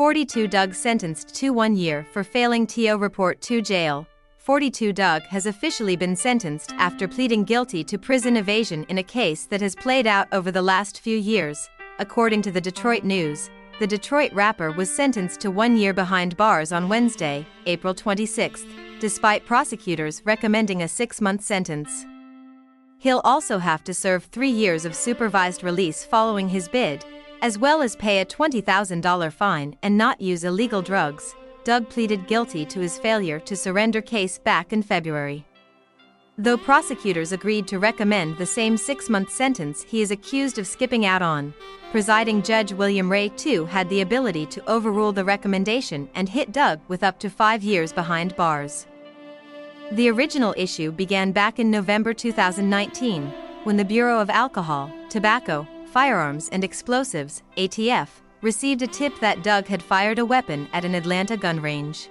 42 Dugg sentenced to 1 year for failing TO report to jail. 42 Dugg has officially been sentenced after pleading guilty to prison evasion in a case that has played out over the last few years. According to the Detroit News, the Detroit rapper was sentenced to 1 year behind bars on Wednesday, April 26, despite prosecutors recommending a 6-month sentence. He'll also have to serve 3 years of supervised release following his bid, as well as pay a $20,000 fine and not use illegal drugs. Dugg pleaded guilty to his failure to surrender case back in February. Though prosecutors agreed to recommend the same 6-month sentence he is accused of skipping out on, presiding Judge William Ray II had the ability to overrule the recommendation and hit Dugg with up to 5 years behind bars. The original issue began back in November 2019, when the Bureau of Alcohol, Tobacco, Firearms and Explosives, ATF, received a tip that Dugg had fired a weapon at an Atlanta gun range.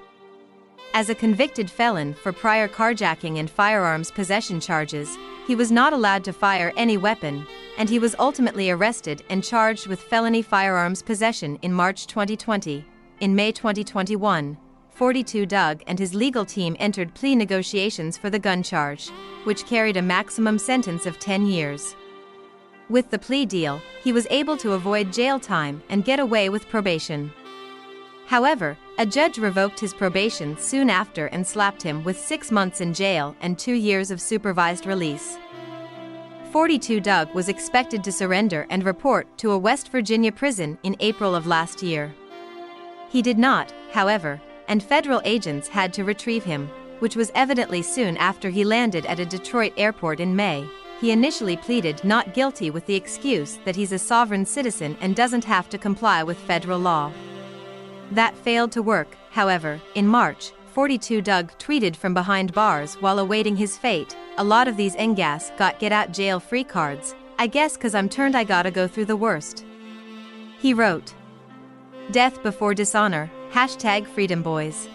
As a convicted felon for prior carjacking and firearms possession charges, he was not allowed to fire any weapon, and he was ultimately arrested and charged with felony firearms possession in March 2020. In May 2021, 42 Dugg and his legal team entered plea negotiations for the gun charge, which carried a maximum sentence of 10 years. With the plea deal, he was able to avoid jail time and get away with probation. However, a judge revoked his probation soon after and slapped him with 6 months in jail and 2 years of supervised release. 42 Dugg was expected to surrender and report to a West Virginia prison in April of last year. He did not, however, and federal agents had to retrieve him, which was evidently soon after he landed at a Detroit airport in May. He initially pleaded not guilty with the excuse that he's a sovereign citizen and doesn't have to comply with federal law. That failed to work, however. In March, 42 Dugg tweeted from behind bars while awaiting his fate. "A lot of these NGAS got get out jail free cards. I guess 'cause I'm turned I gotta go through the worst." He wrote, "Death before dishonor, #FreedomBoys."